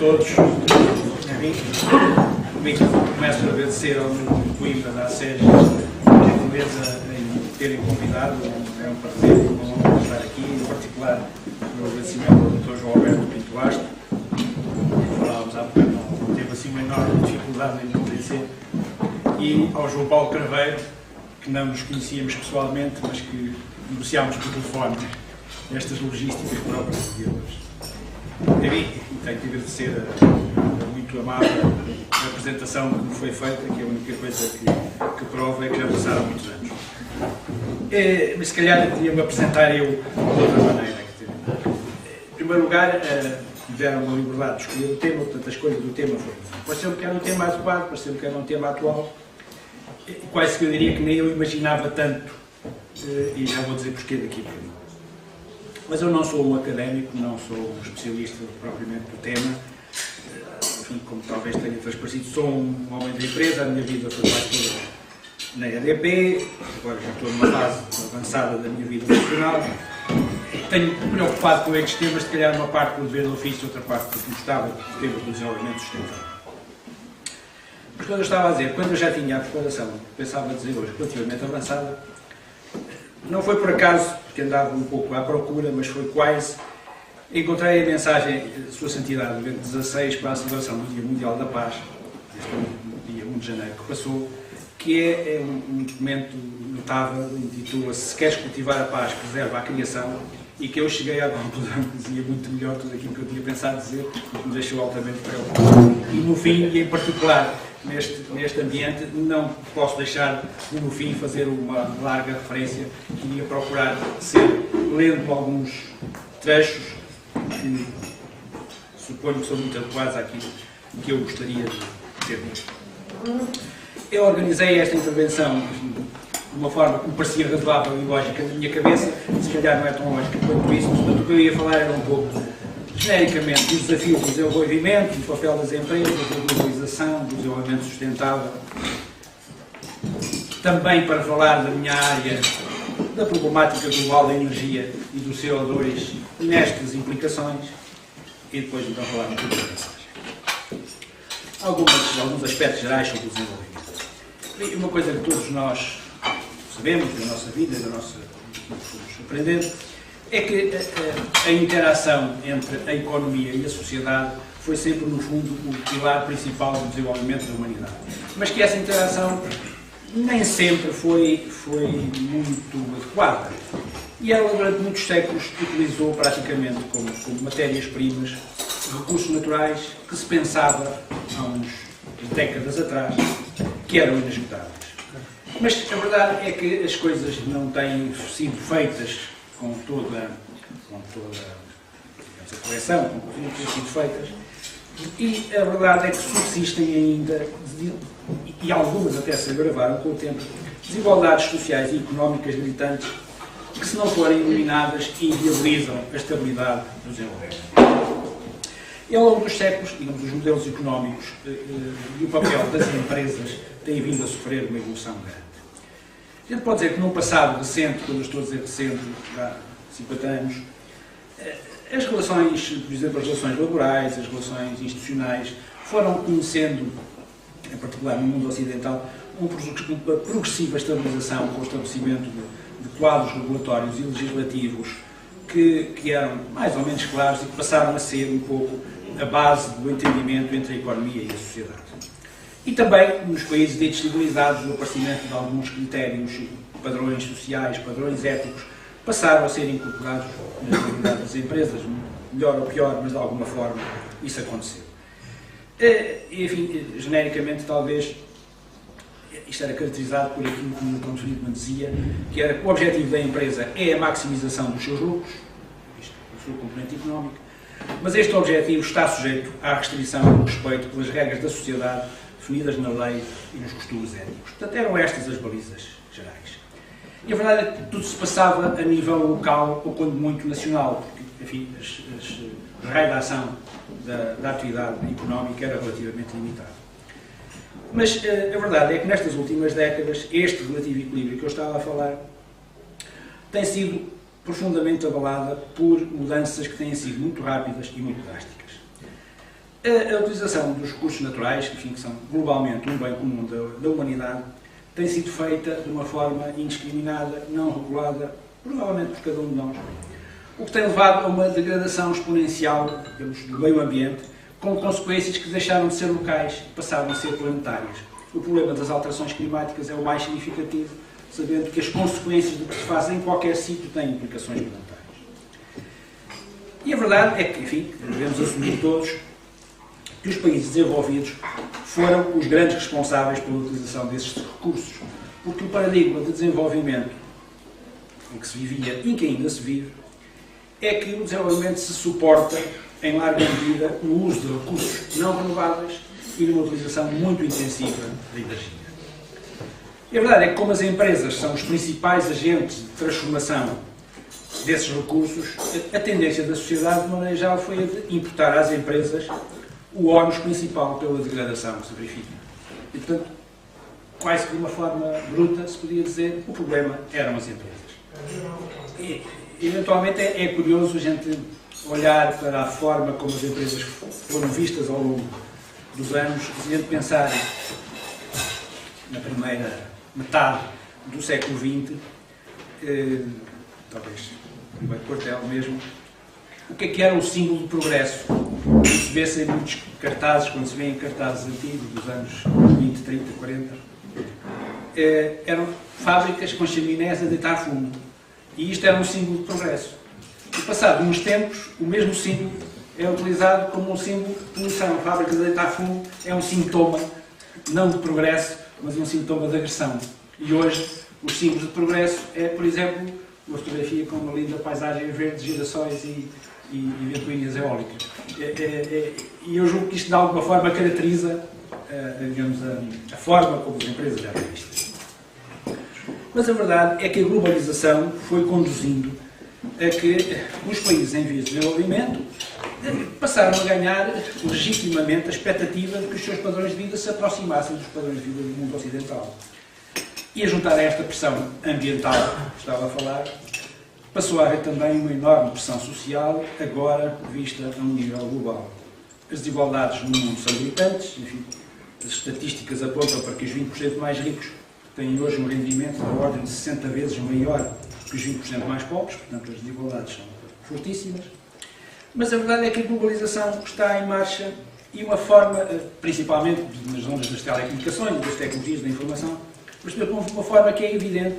todos. Começo a agradecer ao meu Coimbra da Sérgio a gentileza em terem convidado. É um prazer e uma honra estar aqui, em particular o meu agradecimento ao Dr. João Alberto Pinto Basto. Falávamos há pouco, não teve assim uma enorme dificuldade em convencer. E ao João Paulo Craveiro, que não nos conhecíamos pessoalmente, mas que negociámos por telefone estas logísticas próprias de hoje. Tenho que agradecer a muito amável a apresentação que me foi feita, que é a única coisa que prova é que já passaram muitos anos. Mas se calhar podia-me apresentar eu de outra maneira. Em primeiro lugar, me deram a liberdade de escolher o tema, portanto a escolha do tema foi. Pareceu-me que era um tema adequado, pareceu-me que era um tema atual, quase que eu diria que nem eu imaginava tanto, e já vou dizer porquê daqui a pouco. Mas eu não sou um académico, não sou um especialista propriamente do tema, enfim, como talvez tenha transparecido, sou um homem da empresa, a minha vida foi quase toda na EDP, agora já estou numa fase avançada da minha vida profissional. Tenho preocupado com estes temas, se calhar uma parte pelo dever do ofício, outra parte porque gostava do tema do desenvolvimento sustentável. Mas quando eu estava a dizer, quando eu já tinha a preparação, pensava dizer hoje, relativamente avançada, não foi por acaso, porque andava um pouco à procura, mas foi quase. Encontrei a mensagem de Sua Santidade, no dia 16, para a celebração do Dia Mundial da Paz, este dia 1 de janeiro que passou, que é um documento notável, intitula-se Se Queres Cultivar a Paz, Preserva a Criação, e que eu cheguei à conclusão que dizia muito melhor tudo aquilo que eu tinha pensado dizer, e que me deixou altamente preocupado. E no fim, e em particular, neste ambiente, não posso deixar de, no fim, fazer uma larga referência que iria procurar ser, lendo alguns trechos que suponho que são muito adequados àquilo que eu gostaria de ter dito. Eu organizei esta intervenção de uma forma que me parecia razoável e lógica na minha cabeça, se calhar não é tão lógica quanto isso, portanto o que eu ia falar era um pouco genericamente dos desafios do desenvolvimento, do papel das empresas, da globalização, do desenvolvimento sustentável. Também para falar da minha área, da problemática global da energia e do CO2 nestas implicações, e depois então falar um pouco da mensagem. Alguns aspectos gerais sobre o desenvolvimento. E uma coisa que todos nós sabemos da nossa vida, da nossa aprender, é que a interação entre a economia e a sociedade foi sempre, no fundo, o pilar principal do desenvolvimento da humanidade. Mas que essa interação nem sempre foi muito adequada. E ela, durante muitos séculos, utilizou praticamente como matérias-primas recursos naturais que se pensava há uns décadas atrás que eram inesgotáveis. Mas a verdade é que as coisas não têm sido feitas com toda a correção, com que têm sido feitas, e a verdade é que subsistem ainda, e algumas até se agravaram com o tempo, desigualdades sociais e económicas gritantes que, se não forem eliminadas, inviabilizam a estabilidade do desenvolvimento. E ao longo dos séculos, digamos, os modelos económicos e o papel das empresas têm vindo a sofrer uma evolução grande. A gente pode dizer que num passado recente, quando eu estou a dizer recente, há 50 anos, as relações, por exemplo, as relações laborais, as relações institucionais, foram conhecendo, em particular no mundo ocidental, uma progressiva estabilização com o estabelecimento de quadros regulatórios e legislativos que eram mais ou menos claros e que passaram a ser um pouco a base do entendimento entre a economia e a sociedade. E também nos países ditos civilizados, o aparecimento de alguns critérios, padrões sociais, padrões éticos, passaram a ser incorporados na atividade das empresas, melhor ou pior, mas de alguma forma isso aconteceu. Enfim, genericamente, talvez, isto era caracterizado por aquilo que o Milton Friedman dizia, que era que o objetivo da empresa é a maximização dos seus lucros, isto é a sua componente económica, mas este objetivo está sujeito à restrição e ao respeito pelas regras da sociedade definidas na lei e nos costumes éticos. Portanto, eram estas as balizas gerais. E a verdade é que tudo se passava a nível local, ou quando muito nacional, porque, enfim, o raio de ação da atividade económica era relativamente limitado. Mas a verdade é que nestas últimas décadas, este relativo equilíbrio que eu estava a falar tem sido profundamente abalada por mudanças que têm sido muito rápidas e muito drásticas. A utilização dos recursos naturais, enfim, que são globalmente um bem comum da humanidade, tem sido feita de uma forma indiscriminada, não regulada, provavelmente por cada um de nós, o que tem levado a uma degradação exponencial do meio ambiente, com consequências que deixaram de ser locais e passaram a ser planetárias. O problema das alterações climáticas é o mais significativo, sabendo que as consequências do que se faz em qualquer sítio têm implicações planetárias. E a verdade é que, enfim, devemos assumir todos que os países desenvolvidos foram os grandes responsáveis pela utilização desses recursos, porque o paradigma de desenvolvimento em que se vivia e que ainda se vive é que o desenvolvimento se suporta, em larga medida, no uso de recursos não renováveis e numa utilização muito intensiva da energia. E a verdade é que, como as empresas são os principais agentes de transformação desses recursos, a tendência da sociedade, de maneira geral, foi a de imputar às empresas o ónus principal pela degradação que se verifica. E, portanto, quase que de uma forma bruta, se podia dizer, o problema eram as empresas. E, eventualmente, é curioso a gente olhar para a forma como as empresas foram vistas ao longo dos anos, e a gente pensar na primeira metade do século XX, talvez no meio do quartel mesmo, o que era o símbolo de progresso. Se vê-se em muitos cartazes, quando se vê em cartazes antigos, dos anos 20, 30, 40, eram fábricas com chaminés a deitar fumo. E isto era um símbolo de progresso. E passado uns tempos, o mesmo símbolo é utilizado como um símbolo de poluição. A fábrica a deitar fumo é um sintoma, não de progresso, mas um sintoma de agressão. E hoje, os símbolos de progresso é, por exemplo, uma fotografia com uma linda paisagem verde, girassóis e ventoinhas eólicas. E eu julgo que isto de alguma forma caracteriza, digamos, a forma como as empresas já têm isto. Mas a verdade é que a globalização foi conduzindo a que os países em vias de desenvolvimento passaram a ganhar legitimamente a expectativa de que os seus padrões de vida se aproximassem dos padrões de vida do mundo ocidental. E a juntar a esta pressão ambiental que estava a falar, passou a haver também uma enorme pressão social, agora vista a um nível global. As desigualdades no mundo são gritantes, enfim, as estatísticas apontam para que os 20% mais ricos têm hoje um rendimento da ordem de 60 vezes maior que os 20% mais pobres, portanto as desigualdades são fortíssimas. Mas a verdade é que a globalização está em marcha e uma forma, principalmente nas ondas das telecomunicações, das tecnologias da informação, mas uma forma que é evidente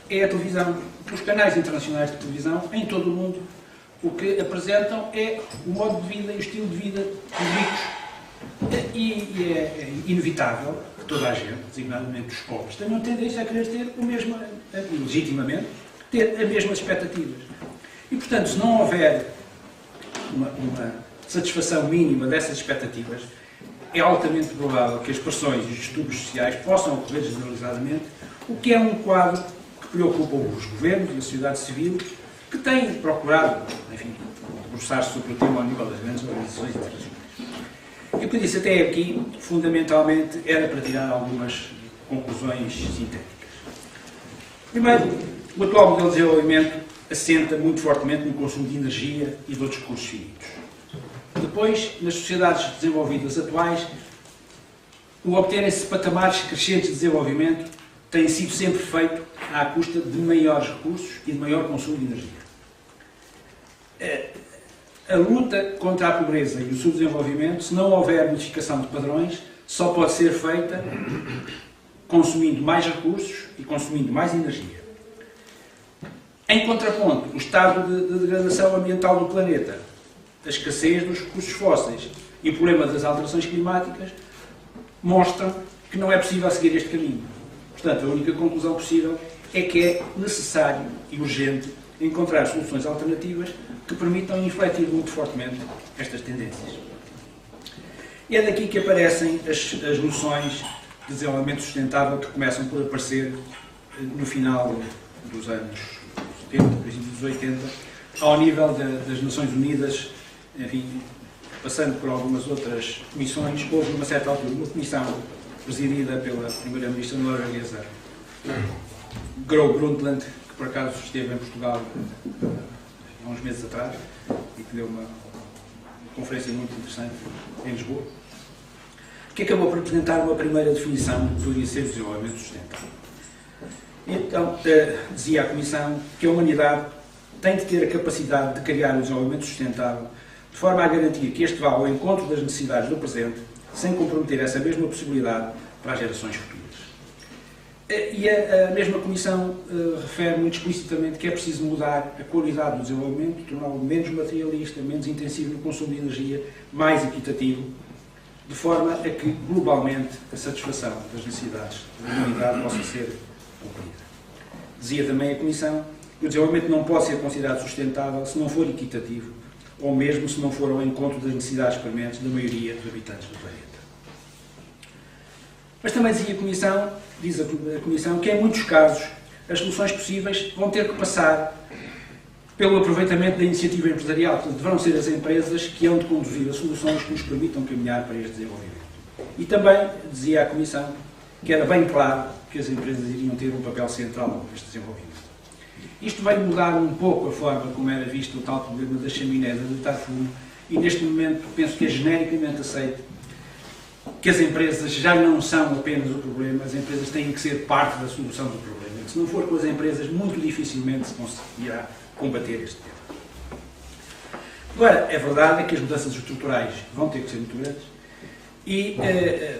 é a televisão. Os canais internacionais de televisão, em todo o mundo, o que apresentam é o modo de vida e o estilo de vida dos ricos. E é inevitável que toda a gente, designadamente os pobres, tenham tendência a querer ter o mesmo, legitimamente, ter as mesmas expectativas. E, portanto, se não houver uma satisfação mínima dessas expectativas, é altamente provável que as pressões e os distúrbios sociais possam ocorrer generalizadamente, o que é um quadro que preocupa os governos e a sociedade civil, que têm procurado, enfim, debruçar-se sobre o tema ao nível das grandes organizações internacionais. E o que eu disse até aqui, fundamentalmente, era para tirar algumas conclusões sintéticas. Primeiro, o atual modelo de desenvolvimento assenta muito fortemente no consumo de energia e de outros recursos finitos. Depois, nas sociedades desenvolvidas atuais, o obterem-se patamares crescentes de desenvolvimento tem sido sempre feito à custa de maiores recursos e de maior consumo de energia. A luta contra a pobreza e o subdesenvolvimento, se não houver modificação de padrões, só pode ser feita consumindo mais recursos e consumindo mais energia. Em contraponto, o estado de degradação ambiental do planeta, a escassez dos recursos fósseis e o problema das alterações climáticas mostram que não é possível seguir este caminho. Portanto, a única conclusão possível é que é necessário e urgente encontrar soluções alternativas que permitam infletir muito fortemente estas tendências. E é daqui que aparecem as noções de desenvolvimento sustentável que começam por aparecer no final dos anos 70, princípios dos 80, ao nível das Nações Unidas, enfim, passando por algumas outras comissões. Houve, numa certa altura, uma comissão presidida pela primeira-ministra norueguesa Gro Brundtland, que por acaso esteve em Portugal há uns meses atrás e que deu uma conferência muito interessante em Lisboa, que acabou por apresentar uma primeira definição do que poderia ser o desenvolvimento sustentável. Então, dizia a Comissão que a humanidade tem de ter a capacidade de criar o desenvolvimento sustentável de forma a garantir que este vá ao encontro das necessidades do presente, sem comprometer essa mesma possibilidade para as gerações futuras. E a mesma Comissão refere muito explicitamente que é preciso mudar a qualidade do desenvolvimento, torná-lo menos materialista, menos intensivo no consumo de energia, mais equitativo, de forma a que, globalmente, a satisfação das necessidades da humanidade possa ser cumprida. Dizia também a Comissão que o desenvolvimento não pode ser considerado sustentável se não for equitativo, ou mesmo se não for ao encontro das necessidades prementes da maioria dos habitantes do planeta. Mas também dizia a Comissão, diz a Comissão, que em muitos casos as soluções possíveis vão ter que passar pelo aproveitamento da iniciativa empresarial. Portanto, deverão ser as empresas que hão de conduzir as soluções que nos permitam caminhar para este desenvolvimento. E também dizia a Comissão que era bem claro que as empresas iriam ter um papel central neste desenvolvimento. Isto vai mudar um pouco a forma como era visto o tal problema das chaminés a deitar fumo, e neste momento penso que é genericamente aceito que as empresas já não são apenas o problema, as empresas têm que ser parte da solução do problema. Se não for com as empresas, muito dificilmente se conseguirá combater este tema. Agora, é verdade que as mudanças estruturais vão ter que ser muito grandes e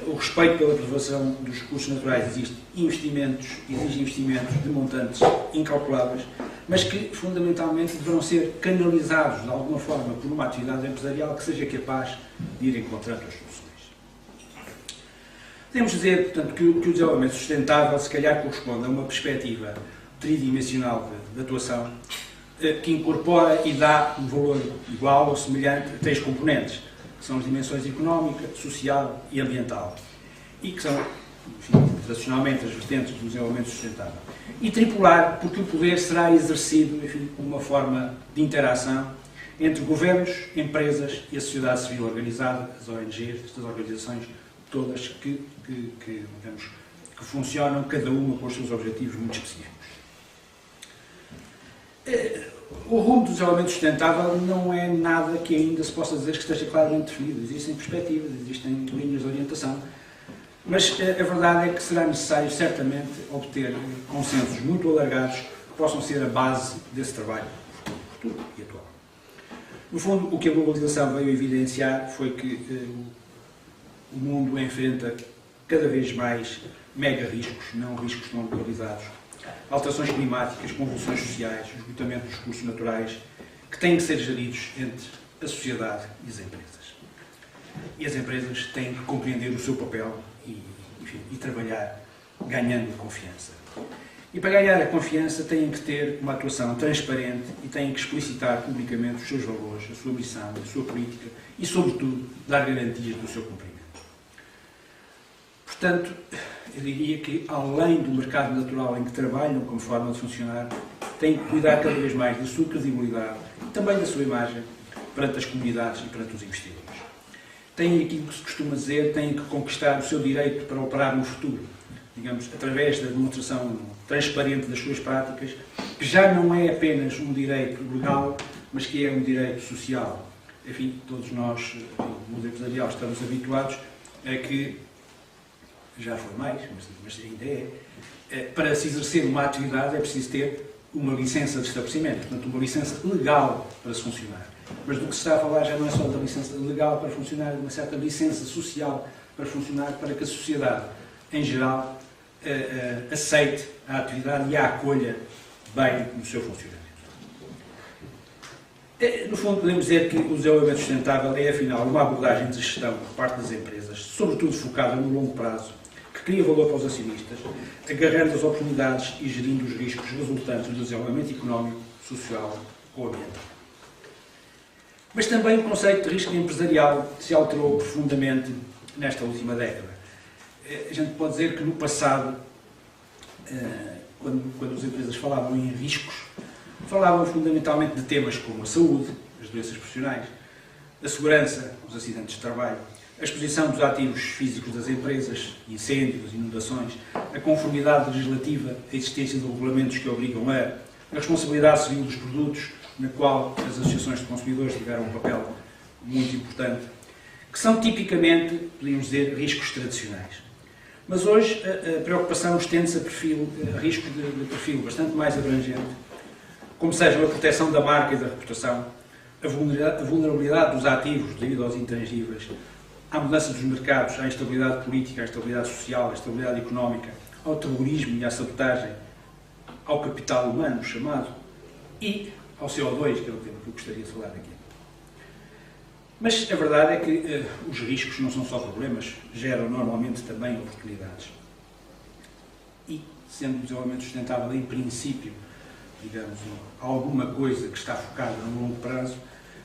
o respeito pela preservação dos recursos naturais exige investimentos de montantes incalculáveis, mas que fundamentalmente deverão ser canalizados de alguma forma por uma atividade empresarial que seja capaz de ir encontrando as soluções. Podemos dizer, portanto, que o desenvolvimento sustentável se calhar corresponde a uma perspectiva tridimensional de atuação que incorpora e dá um valor igual ou semelhante a 3 componentes, que são as dimensões económica, social e ambiental, e que são, enfim, tradicionalmente as vertentes do desenvolvimento sustentável. E tripular, porque o poder será exercido, enfim, como uma forma de interação entre governos, empresas e a sociedade civil organizada, as ONGs, estas organizações todas que funcionam, cada uma com os seus objetivos muito específicos. O rumo do desenvolvimento sustentável não é nada que ainda se possa dizer que esteja claramente definido. Existem perspectivas, existem linhas de orientação, mas a verdade é que será necessário, certamente, obter consensos muito alargados que possam ser a base desse trabalho futuro e atual. No fundo, o que a globalização veio evidenciar foi que o mundo enfrenta cada vez mais mega riscos, não riscos não localizados, alterações climáticas, convulsões sociais, esgotamento dos recursos naturais, que têm que ser geridos entre a sociedade e as empresas. E as empresas têm que compreender o seu papel e trabalhar ganhando confiança. E para ganhar a confiança têm que ter uma atuação transparente e têm que explicitar publicamente os seus valores, a sua missão, a sua política e, sobretudo, dar garantias do seu cumprimento. Portanto, eu diria que, além do mercado natural em que trabalham como forma de funcionar, têm que cuidar cada vez mais da sua credibilidade e também da sua imagem perante as comunidades e perante os investidores. Têm aquilo que se costuma dizer, têm que conquistar o seu direito para operar no futuro, digamos, através da demonstração transparente das suas práticas, que já não é apenas um direito legal, mas que é um direito social. Enfim, todos nós, no mundo empresarial, estamos habituados a que já foi mais, mas ainda é, para se exercer uma atividade é preciso ter uma licença de estabelecimento, portanto uma licença legal para se funcionar. Mas do que se está a falar já não é só da licença legal para funcionar, é uma certa licença social para funcionar, para que a sociedade, em geral, aceite a atividade e a acolha bem no seu funcionamento. No fundo, podemos dizer que o desenvolvimento sustentável é, afinal, uma abordagem de gestão por parte das empresas, sobretudo focada no longo prazo, que cria valor para os acionistas, agarrando as oportunidades e gerindo os riscos resultantes do desenvolvimento económico, social ou ambiental. Mas também o conceito de risco empresarial se alterou profundamente nesta última década. A gente pode dizer que no passado, quando as empresas falavam em riscos, falavam fundamentalmente de temas como a saúde, as doenças profissionais, a segurança, os acidentes de trabalho, a exposição dos ativos físicos das empresas, incêndios, inundações, a conformidade legislativa, a existência de regulamentos que obrigam a responsabilidade civil dos produtos, na qual as associações de consumidores tiveram um papel muito importante, que são tipicamente, podemos dizer, riscos tradicionais. Mas hoje a preocupação estende-se a riscos de perfil bastante mais abrangente, como sejam a proteção da marca e da reputação, a vulnerabilidade dos ativos devido aos intangíveis, à mudança dos mercados, à instabilidade política, à instabilidade social, à instabilidade económica, ao terrorismo e à sabotagem, ao capital humano chamado, e ao CO2, que é o tema que eu gostaria de falar aqui. Mas a verdade é que os riscos não são só problemas, geram normalmente também oportunidades. E, sendo o desenvolvimento sustentável, em princípio, digamos, alguma coisa que está focada no longo prazo,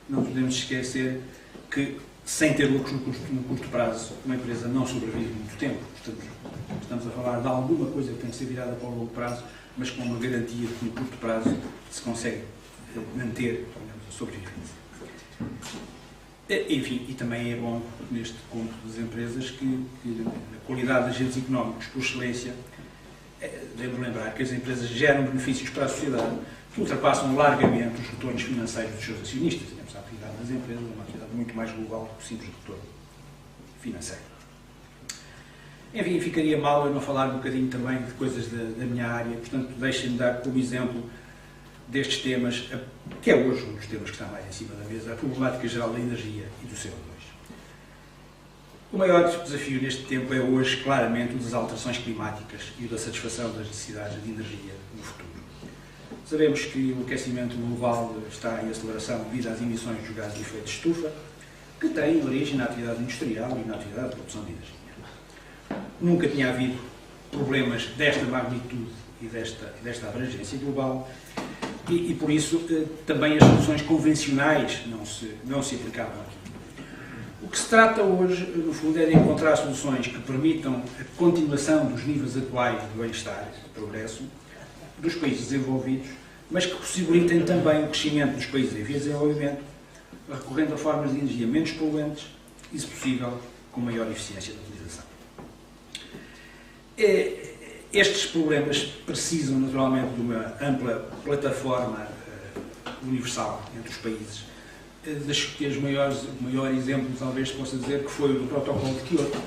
não podemos esquecer que, sem ter lucros no curto prazo, uma empresa não sobrevive muito tempo. Estamos a falar de alguma coisa que tem que ser virada para o longo prazo, mas com uma garantia de que no curto prazo se consegue manter, digamos, a sobrevivência. Enfim, e também é bom, neste ponto das empresas, que a qualidade de agentes económicos por excelência, devo lembrar que as empresas geram benefícios para a sociedade que ultrapassam largamente os retornos financeiros dos seus acionistas. Digamos, a atividade das empresas é uma atividade muito mais global do que o simples retorno financeiro. Enfim, ficaria mal eu não falar um bocadinho também de coisas da minha área, portanto, deixem-me dar como exemplo destes temas, que é hoje um dos temas que está mais em cima da mesa, a problemática geral da energia e do CO2. O maior desafio neste tempo é hoje, claramente, o das alterações climáticas e o da satisfação das necessidades de energia no futuro. Sabemos que o aquecimento global está em aceleração devido às emissões dos gases de efeito de estufa, que têm origem na atividade industrial e na atividade de produção de energia. Nunca tinha havido problemas desta magnitude e desta abrangência global e por isso, também as soluções convencionais não se aplicavam aqui. O que se trata hoje, no fundo, é de encontrar soluções que permitam a continuação dos níveis atuais de bem-estar e de progresso dos países desenvolvidos, mas que possibilitem também o crescimento dos países em vias de desenvolvimento, recorrendo a formas de energia menos poluentes e, se possível, com maior eficiência de utilização. Estes problemas precisam, naturalmente, de uma ampla plataforma universal entre os países. O maior exemplo, talvez, possa dizer que foi o protocolo de Kyoto.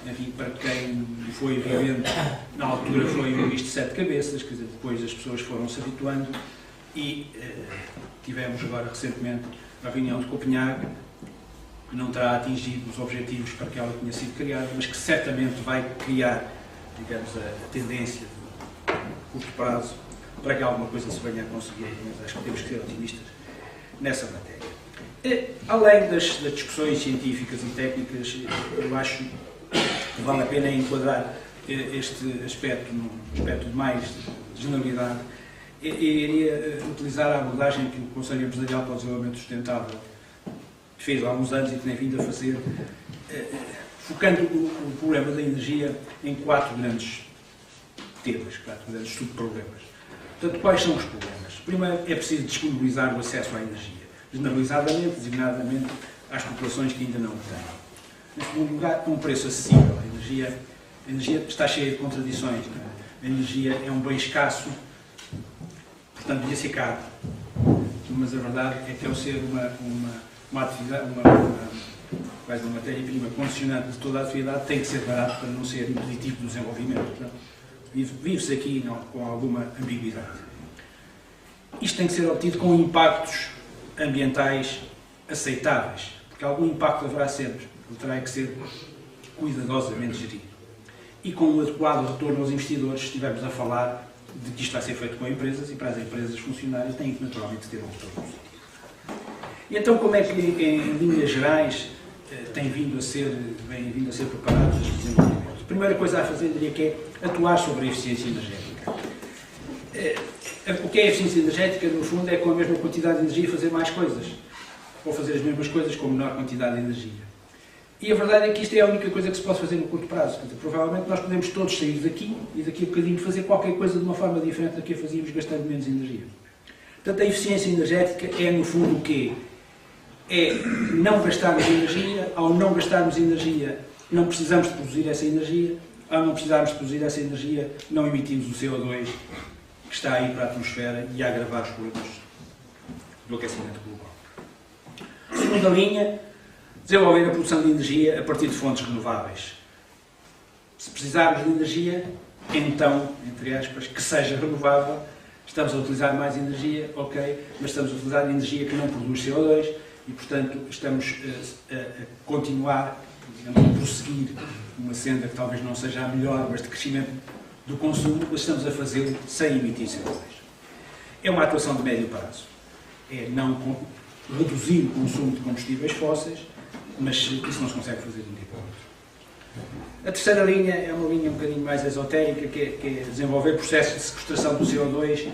Enfim, para quem foi vivendo, na altura foi um bicho de 7 cabeças, quer dizer, depois as pessoas foram-se habituando e tivemos agora, recentemente, a reunião de Copenhague, que não terá atingido os objetivos para que ela tinha sido criada, mas que certamente vai criar, digamos, a tendência de curto prazo para que alguma coisa se venha a conseguir, mas acho que temos que ser otimistas nessa matéria. Além das discussões científicas e técnicas, eu acho que vale a pena enquadrar este aspecto num aspecto de mais generalidade. E iria utilizar a abordagem que o Conselho Empresarial para o Desenvolvimento Sustentável fez há alguns anos e que tem vindo a fazer, focando o problema da energia em 4 grandes temas, 4 grandes subproblemas. Portanto, quais são os problemas? Primeiro, é preciso disponibilizar o acesso à energia, generalizadamente, designadamente, às populações que ainda não o têm. Em segundo lugar, com um preço acessível. A energia está cheia de contradições. Não é? A energia é um bem escasso, portanto, devia ser caro. Mas a verdade é que, ao ser uma atividade, uma matéria-prima condicionante de toda a atividade, tem que ser barato para não ser impeditivo do desenvolvimento. Portanto, vive-se aqui com alguma ambiguidade. Isto tem que ser obtido com impactos ambientais aceitáveis, porque algum impacto haverá sempre, ele terá que ser cuidadosamente gerido. E com um adequado retorno aos investidores, se estivermos a falar de que isto vai ser feito com empresas, e para as empresas funcionárias têm que naturalmente ter um retorno positivo. E então, como é que, em linhas gerais, vem vindo a ser preparados os desenvolvimentos? A primeira coisa a fazer, diria que é atuar sobre a eficiência energética. O que é a eficiência energética, no fundo, é com a mesma quantidade de energia fazer mais coisas, ou fazer as mesmas coisas com menor quantidade de energia. E a verdade é que isto é a única coisa que se pode fazer no curto prazo. Portanto, provavelmente nós podemos todos sair daqui e daqui a bocadinho fazer qualquer coisa de uma forma diferente da que a fazíamos, gastando menos energia. Portanto, a eficiência energética é, no fundo, o quê? É não gastarmos energia. Ao não gastarmos energia, não precisamos de produzir essa energia. Ao não precisarmos de produzir essa energia, não emitimos o CO2 que está aí para a atmosfera e a agravar os problemas do aquecimento global. Segunda linha, Desenvolver a produção de energia a partir de fontes renováveis. Se precisarmos de energia, então, entre aspas, que seja renovável. Estamos a utilizar mais energia, ok, mas estamos a utilizar energia que não produz CO2 e, portanto, estamos a continuar, digamos, a prosseguir uma senda que talvez não seja a melhor, mas de crescimento do consumo, mas estamos a fazê-lo sem emitir CO2. É uma atuação de médio prazo. É não reduzir o consumo de combustíveis fósseis, mas isso não se consegue fazer de um dia para o outro. A terceira linha é uma linha um bocadinho mais esotérica, que é desenvolver processos de sequestração do CO2.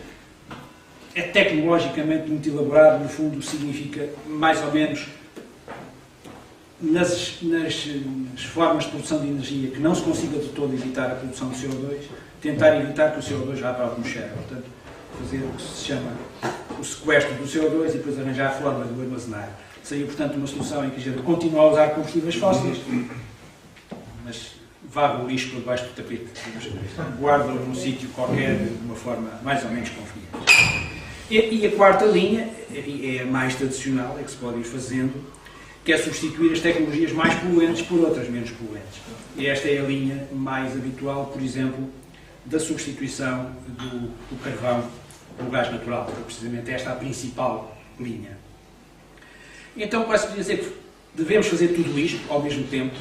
É tecnologicamente muito elaborado, no fundo significa mais ou menos nas formas de produção de energia que não se consiga de todo evitar a produção de CO2, tentar evitar que o CO2 vá para a atmosfera. Portanto, fazer o que se chama o sequestro do CO2 e depois arranjar a forma de o armazenar. Seria, portanto, uma solução em que a gente continua a usar combustíveis fósseis, mas varre o lixo por debaixo do tapete, guarda-o num sítio qualquer de uma forma mais ou menos conveniente. E a quarta linha, é a mais tradicional, é que se pode ir fazendo, que é substituir as tecnologias mais poluentes por outras menos poluentes. E esta é a linha mais habitual, por exemplo, da substituição do carvão pelo gás natural, que é precisamente esta a principal linha. Então, quase podia dizer que devemos fazer tudo isto ao mesmo tempo,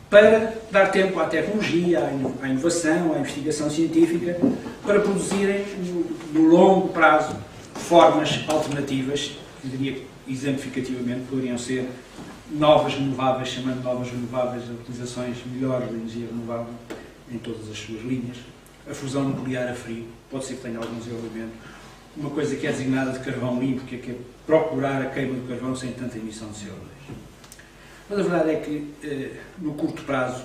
para dar tempo à tecnologia, à inovação, à investigação científica, para produzirem, no longo prazo, formas alternativas, que diria exemplificativamente poderiam ser novas renováveis, chamando novas renováveis utilizações melhores da energia renovável em todas as suas linhas. A fusão nuclear a frio, pode ser que tenha algum desenvolvimento. Uma coisa que é designada de carvão limpo, que é procurar a queima do carvão sem tanta emissão de CO2. Mas a verdade é que, no curto prazo,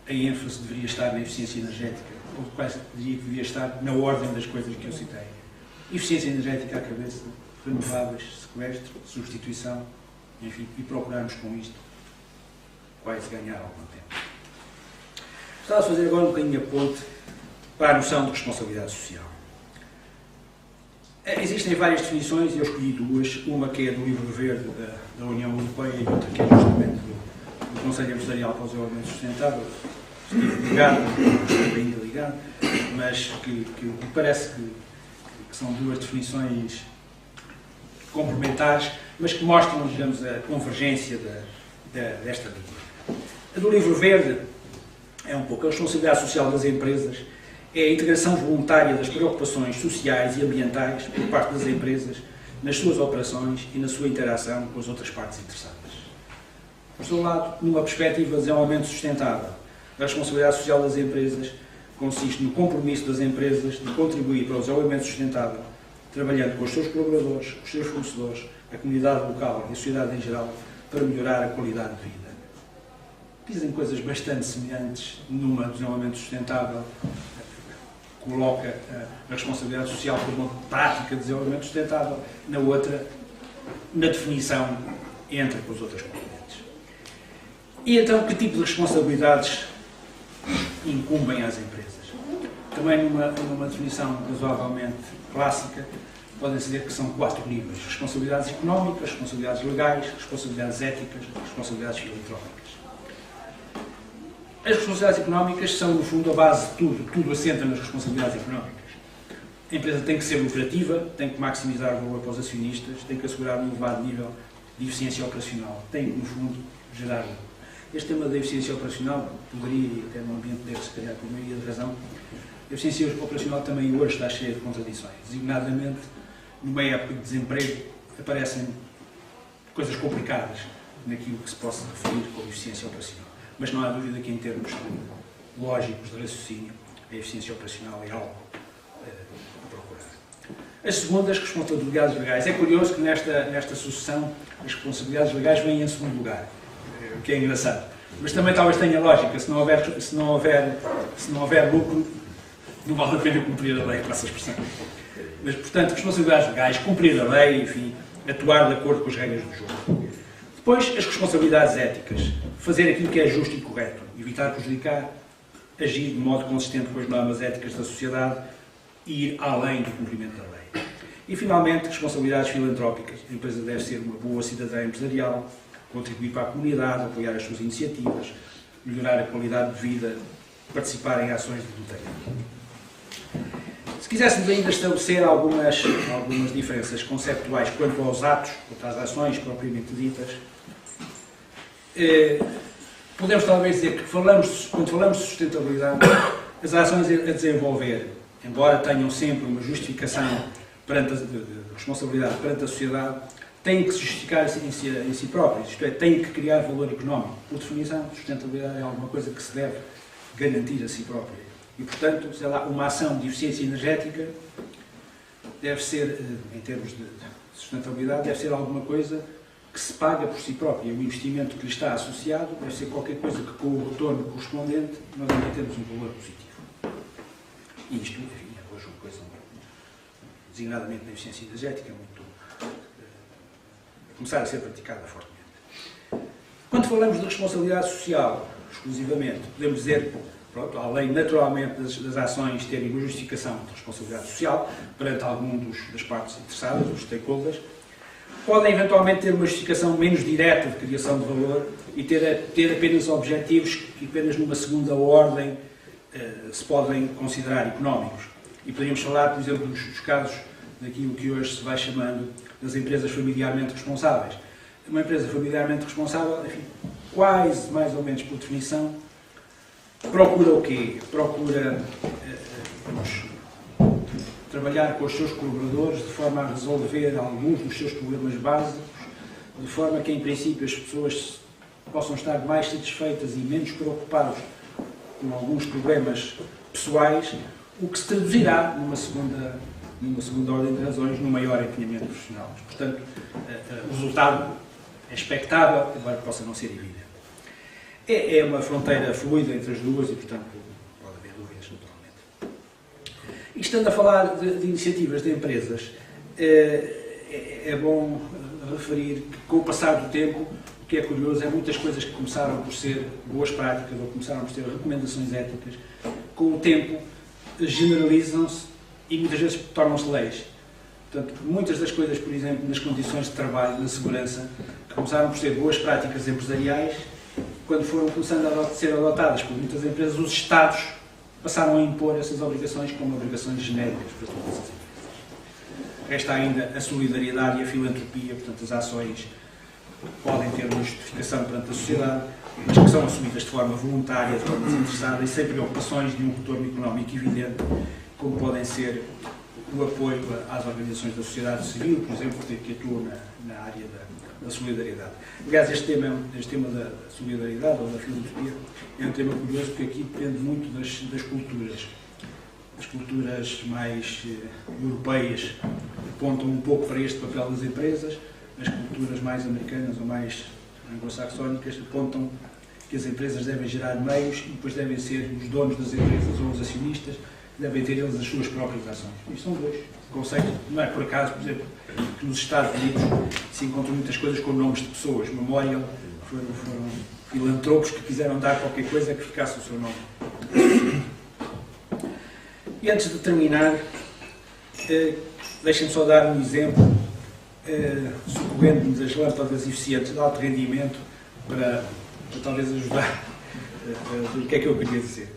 a ênfase deveria estar na eficiência energética, ou quase diria que deveria estar na ordem das coisas que eu citei. Eficiência energética à cabeça, renováveis, sequestro, substituição, enfim, e procurarmos com isto quase ganhar algum tempo. Estava a fazer agora um bocadinho a ponte para a noção de responsabilidade social. Existem várias definições e eu escolhi duas, uma que é do Livro Verde da União Europeia e outra que é justamente do Conselho Empresarial para o Desenvolvimento Sustentável, ligado, ainda ligado, mas que me parece que são duas definições complementares, mas que mostram, digamos, a convergência desta linha. A do Livro Verde é um pouco a responsabilidade social das empresas, é a integração voluntária das preocupações sociais e ambientais por parte das empresas nas suas operações e na sua interação com as outras partes interessadas. Por seu lado, numa perspectiva de desenvolvimento sustentável, a responsabilidade social das empresas consiste no compromisso das empresas de contribuir para o desenvolvimento sustentável, trabalhando com os seus colaboradores, os seus fornecedores, a comunidade local e a sociedade em geral, para melhorar a qualidade de vida. Dizem coisas bastante semelhantes numa desenvolvimento sustentável, coloca a responsabilidade social como uma prática de desenvolvimento sustentável, na outra, na definição, entra com as outras componentes. E então, que tipo de responsabilidades incumbem às empresas? Também numa definição razoavelmente clássica, podem-se dizer que são 4 níveis: responsabilidades económicas, responsabilidades legais, responsabilidades éticas, responsabilidades filantrópicas. As responsabilidades económicas são, no fundo, a base de tudo. Tudo assenta nas responsabilidades económicas. A empresa tem que ser lucrativa, tem que maximizar o valor para os acionistas, tem que assegurar um elevado nível de eficiência operacional, tem que, no fundo, gerar lucro. Este tema da eficiência operacional poderia, e até no ambiente deve, se calhar, com a maioria de razão, a eficiência operacional também hoje está cheia de contradições. Designadamente, numa época de desemprego, aparecem coisas complicadas naquilo que se possa referir como eficiência operacional. Mas não há dúvida que, em termos lógicos de raciocínio, a eficiência operacional é algo a procurar. As segundas, responsabilidades legais. É curioso que nesta sucessão as responsabilidades legais vêm em segundo lugar, o que é engraçado. Mas também talvez tenha lógica. Se não houver lucro, não vale a pena cumprir a lei, para essa expressão. Mas, portanto, responsabilidades legais, cumprir a lei, enfim, atuar de acordo com as regras do jogo. Depois, as responsabilidades éticas. Fazer aquilo que é justo e correto. Evitar prejudicar, agir de modo consistente com as normas éticas da sociedade e ir além do cumprimento da lei. E, finalmente, responsabilidades filantrópicas. A empresa deve ser uma boa cidadã empresarial, contribuir para a comunidade, apoiar as suas iniciativas, melhorar a qualidade de vida, participar em ações de voluntariado. Se quiséssemos ainda estabelecer algumas diferenças conceptuais quanto aos atos, quanto às ações propriamente ditas, podemos talvez dizer que quando falamos de sustentabilidade, as ações a desenvolver, embora tenham sempre uma justificação de responsabilidade perante a sociedade, têm que se justificar em si próprios, isto é, têm que criar valor económico. Por definição, sustentabilidade é alguma coisa que se deve garantir a si própria. E, portanto, sei lá, uma ação de eficiência energética deve ser, em termos de sustentabilidade, deve ser alguma coisa que se paga por si própria. O investimento que lhe está associado deve ser qualquer coisa que, com o retorno correspondente, nós ainda temos um valor positivo. E isto, enfim, é hoje uma coisa, designadamente na eficiência energética, muito começar a ser praticada fortemente. Quando falamos de responsabilidade social, exclusivamente, podemos dizer, pronto, além naturalmente das ações terem uma justificação de responsabilidade social perante algum das partes interessadas, os stakeholders, podem eventualmente ter uma justificação menos direta de criação de valor e ter apenas objetivos que apenas numa segunda ordem se podem considerar económicos. E poderíamos falar, por exemplo, dos casos daquilo que hoje se vai chamando das empresas familiarmente responsáveis. Uma empresa familiarmente responsável, enfim, quase, mais ou menos por definição, procura o quê? Procura trabalhar com os seus colaboradores de forma a resolver alguns dos seus problemas básicos, de forma que, em princípio, as pessoas possam estar mais satisfeitas e menos preocupadas com alguns problemas pessoais, o que se traduzirá numa segunda ordem de razões, num maior empenhamento profissional. Portanto, o resultado é expectável, embora possa não ser evidente. É uma fronteira fluida entre as duas e, portanto, pode haver dúvidas, naturalmente. E estando a falar de iniciativas de empresas, é bom referir que, com o passar do tempo, o que é curioso é muitas coisas que começaram por ser boas práticas ou começaram por ser recomendações éticas, com o tempo generalizam-se e muitas vezes tornam-se leis. Portanto, muitas das coisas, por exemplo, nas condições de trabalho, na segurança, que começaram por ser boas práticas empresariais, quando foram começando a ser adotadas por muitas empresas, os Estados passaram a impor essas obrigações como obrigações genéricas para todas as empresas. Resta ainda a solidariedade e a filantropia, portanto, as ações podem ter uma justificação perante a sociedade, mas que são assumidas de forma voluntária, de forma desinteressada e sem preocupações de um retorno económico evidente, como podem ser o apoio às organizações da sociedade civil, por exemplo, que atuam na área da solidariedade. Aliás, este tema da solidariedade ou da filantropia é um tema curioso porque aqui depende muito das culturas. As culturas mais europeias apontam um pouco para este papel das empresas, as culturas mais americanas ou mais anglo-saxónicas apontam que as empresas devem gerar meios e depois devem ser os donos das empresas ou os acionistas, devem ter eles as suas próprias ações. Isto são dois conceitos. Não é por acaso, por exemplo, que nos Estados Unidos se encontram muitas coisas com nomes de pessoas. Memorial foram filantropos que quiseram dar qualquer coisa que ficasse o seu nome. E antes de terminar, deixem-me só dar um exemplo, socorrendo-nos as lâmpadas eficientes de alto rendimento para talvez ajudar o que é que eu queria dizer.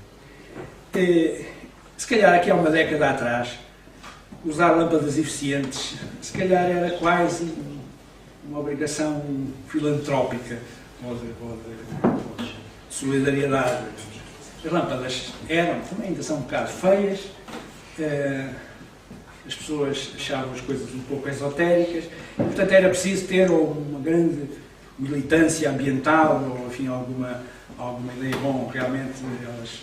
Se calhar aqui há uma década atrás, usar lâmpadas eficientes, se calhar era quase uma obrigação filantrópica ou de solidariedade. As lâmpadas eram, também ainda são um bocado feias, as pessoas achavam as coisas um pouco esotéricas, e, portanto era preciso ter uma grande militância ambiental, ou enfim, alguma ideia, bom, realmente elas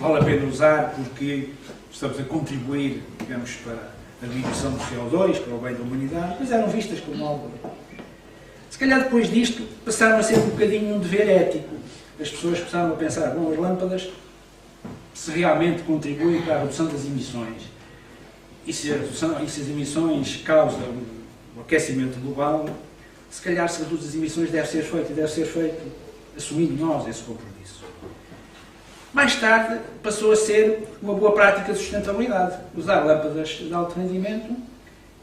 vale a pena usar porque estamos a contribuir, digamos, para a diminuição do CO2, para o bem da humanidade, mas eram vistas como algo. Se calhar depois disto passaram a ser um bocadinho um dever ético. As pessoas começaram a pensar, bom, as lâmpadas, se realmente contribuem para a redução das emissões, e se as emissões causam o aquecimento global, se calhar se reduz as emissões deve ser feito assumindo nós esse compromisso. Mais tarde passou a ser uma boa prática de sustentabilidade. Usar lâmpadas de alto rendimento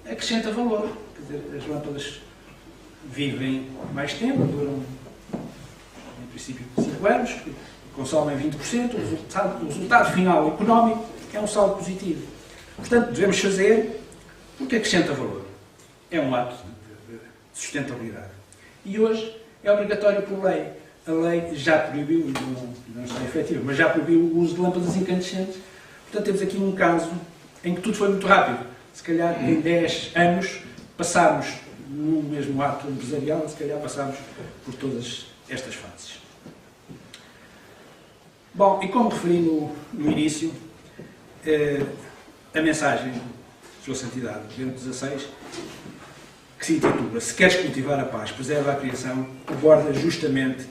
acrescenta valor. Quer dizer, as lâmpadas vivem mais tempo, duram, em princípio, 5 anos, consomem 20%, o resultado final económico é um saldo positivo. Portanto, devemos fazer o que acrescenta valor. É um ato de sustentabilidade. E hoje é obrigatório por lei. A lei já proibiu, não está efetiva, mas já proibiu o uso de lâmpadas incandescentes. Portanto, temos aqui um caso em que tudo foi muito rápido. Se calhar em 10 anos passámos, no mesmo ato empresarial, se calhar passámos por todas estas fases. Bom, e como referi no início, a mensagem de Sua Santidade, Bento XVI, que se intitula "Se queres cultivar a paz, preserva a criação", aborda justamente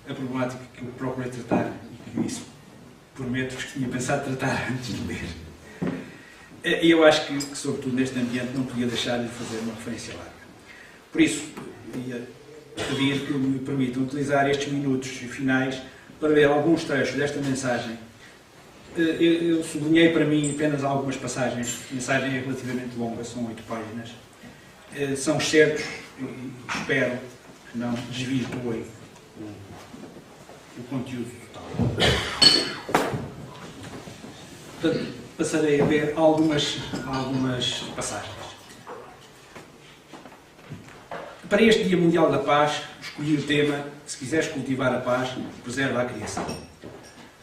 a problemática que eu procurei tratar e que isso prometo-vos que tinha pensado tratar antes de ler. E eu acho que, sobretudo neste ambiente, não podia deixar de fazer uma referência larga. Por isso, ia pedir que me permitam utilizar estes minutos finais para ler alguns trechos desta mensagem. Eu sublinhei para mim apenas algumas passagens. A mensagem é relativamente longa, são 8 páginas. São excertos e espero que não desvirtuem o conteúdo total. Portanto, passarei a ler algumas passagens. Para este Dia Mundial da Paz, escolhi o tema "Se quiseres cultivar a paz, preserva a criação".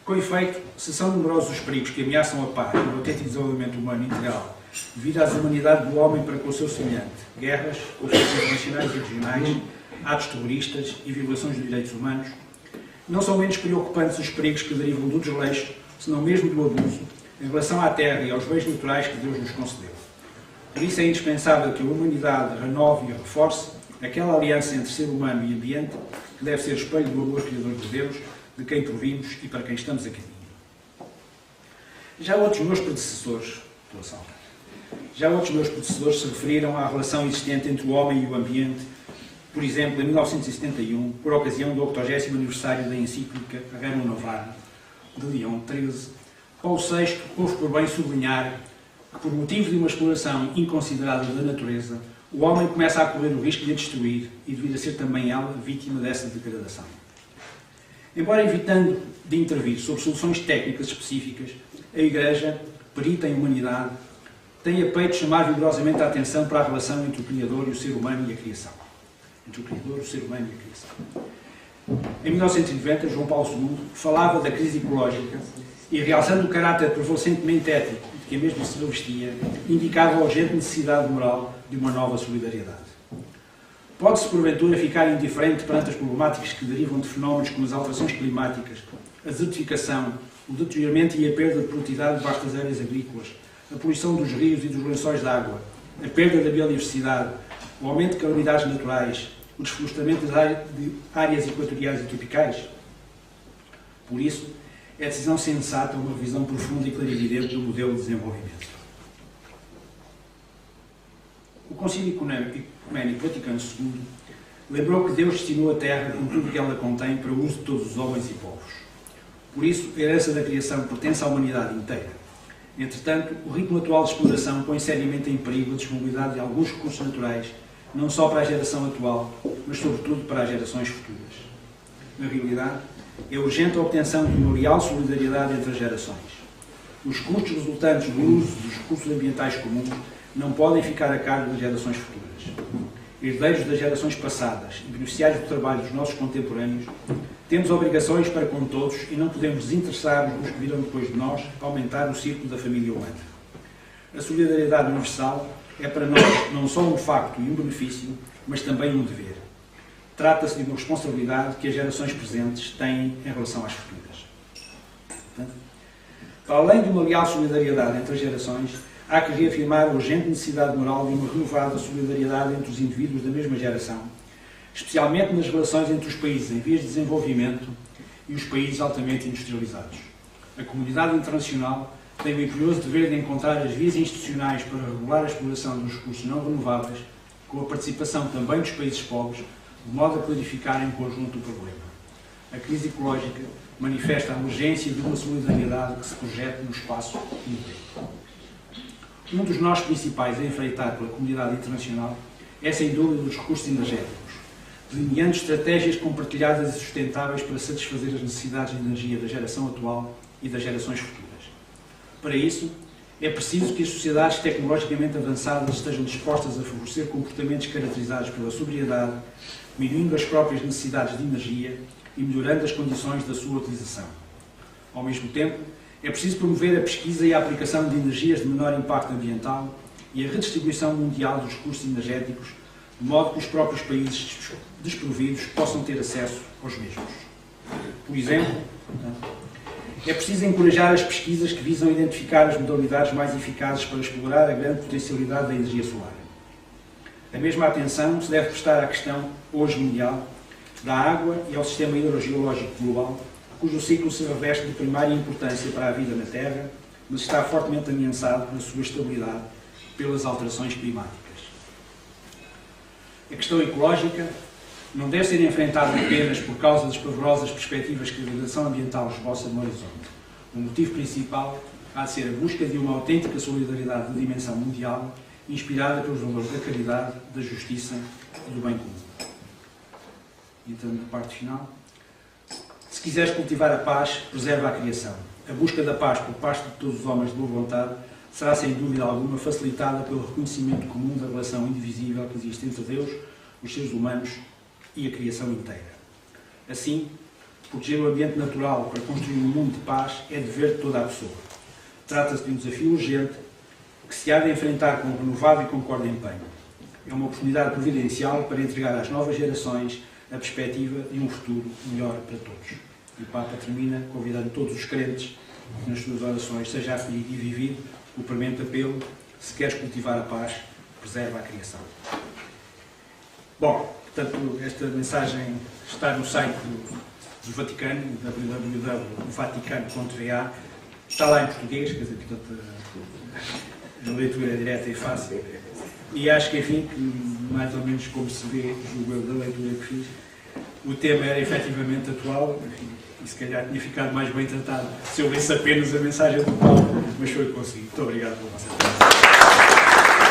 Com efeito, se são numerosos os perigos que ameaçam a paz e o autêntico desenvolvimento humano integral devido à desumanidade do homem para com o seu semelhante, guerras, conflitos nacionais e regionais, atos terroristas e violações de direitos humanos, não são menos preocupantes os perigos que derivam do desleixo, senão mesmo do abuso, em relação à terra e aos bens naturais que Deus nos concedeu. Por isso é indispensável que a humanidade renove e reforce aquela aliança entre ser humano e ambiente que deve ser espelho do amor criador de Deus, de quem provimos e para quem estamos a caminho. Já outros meus predecessores se referiram à relação existente entre o homem e o ambiente, por exemplo, em 1971, por ocasião do 80º aniversário da encíclica Rerum Novarum, de Leão XIII, Paulo VI houve por bem sublinhar que, por motivo de uma exploração inconsiderada da natureza, o homem começa a correr o risco de a destruir e de vir a ser também ela vítima dessa degradação. Embora evitando de intervir sobre soluções técnicas específicas, a Igreja, perita em humanidade, tem a peito chamar vigorosamente a atenção para a relação entre o Criador e o ser humano e a criação. Entre o Criador, o ser humano e a criação. Em 1990, João Paulo II falava da crise ecológica e, realçando o caráter prevalecentemente ético de que a mesma se revestia, indicava a urgente necessidade moral de uma nova solidariedade. Pode-se, porventura, ficar indiferente perante as problemáticas que derivam de fenómenos como as alterações climáticas, a desertificação, o deterioramento e a perda de produtividade de vastas áreas agrícolas, a poluição dos rios e dos lençóis de água, a perda da biodiversidade, o aumento de calamidades naturais, o desflorestamento de áreas equatoriais e tropicais? Por isso, é decisão sensata uma revisão profunda e clarividente do modelo de desenvolvimento. O Concílio Ecuménico Vaticano II lembrou que Deus destinou a Terra com tudo o que ela contém para o uso de todos os homens e povos. Por isso, a herança da criação pertence à humanidade inteira. Entretanto, o ritmo atual de exploração põe seriamente em perigo a disponibilidade de alguns recursos naturais, não só para a geração atual, mas sobretudo para as gerações futuras. Na realidade, é urgente a obtenção de uma real solidariedade entre as gerações. Os custos resultantes do uso dos recursos ambientais comuns não podem ficar a cargo das gerações futuras. Herdeiros das gerações passadas e beneficiários do trabalho dos nossos contemporâneos, temos obrigações para com todos e não podemos desinteressar-nos nos que virão depois de nós a aumentar o círculo da família humana. A solidariedade universal é para nós não só um facto e um benefício, mas também um dever. Trata-se de uma responsabilidade que as gerações presentes têm em relação às futuras. Portanto, para além de uma leal solidariedade entre as gerações, há que reafirmar a urgente necessidade moral de uma renovada solidariedade entre os indivíduos da mesma geração, especialmente nas relações entre os países em vias de desenvolvimento e os países altamente industrializados. A comunidade internacional tem o imperioso dever de encontrar as vias institucionais para regular a exploração dos recursos não renováveis, com a participação também dos países pobres, de modo a clarificar em conjunto o problema. A crise ecológica manifesta a urgência de uma solidariedade que se projete no espaço e no tempo. Um dos nós principais a enfrentar pela comunidade internacional é, sem dúvida, os recursos energéticos. delineando estratégias compartilhadas e sustentáveis para satisfazer as necessidades de energia da geração atual e das gerações futuras. Para isso, é preciso que as sociedades tecnologicamente avançadas estejam dispostas a favorecer comportamentos caracterizados pela sobriedade, diminuindo as próprias necessidades de energia e melhorando as condições da sua utilização. Ao mesmo tempo, é preciso promover a pesquisa e a aplicação de energias de menor impacto ambiental e a redistribuição mundial dos recursos energéticos, de modo que os próprios países desprovidos possam ter acesso aos mesmos. Por exemplo, é preciso encorajar as pesquisas que visam identificar as modalidades mais eficazes para explorar a grande potencialidade da energia solar. A mesma atenção se deve prestar à questão, hoje mundial, da água e ao sistema hidrogeológico global, cujo ciclo se reveste de primária importância para a vida na Terra, mas está fortemente ameaçado na sua estabilidade pelas alterações climáticas. A questão ecológica não deve ser enfrentada apenas por causa das pavorosas perspectivas que a degradação ambiental esboça no horizonte. O motivo principal há de ser a busca de uma autêntica solidariedade de dimensão mundial, inspirada pelos valores da caridade, da justiça e do bem comum. Entrando na parte final. Se quiseres cultivar a paz, preserva a criação. A busca da paz por parte de todos os homens de boa vontade será, sem dúvida alguma, facilitada pelo reconhecimento comum da relação indivisível que existe entre Deus, os seres humanos e a criação inteira. Assim, proteger o ambiente natural para construir um mundo de paz é dever de toda a pessoa. Trata-se de um desafio urgente que se há de enfrentar com um renovado e concorde empenho. É uma oportunidade providencial para entregar às novas gerações a perspectiva de um futuro melhor para todos. E o Papa termina convidando todos os crentes que nas suas orações seja acolhido e vivido o premente apelo: se queres cultivar a paz, preserva a criação. Bom, portanto, esta mensagem está no site do Vaticano, www.vaticano.va. Está lá em português, quer dizer, portanto, a leitura é direta e fácil. E acho que, enfim, que mais ou menos como se vê, julgo eu, da leitura que fiz, o tema era efetivamente atual, enfim, e se calhar tinha ficado mais bem tratado se eu lesse apenas a mensagem do Paulo, mas foi o que consegui. Muito obrigado pela vossa atenção.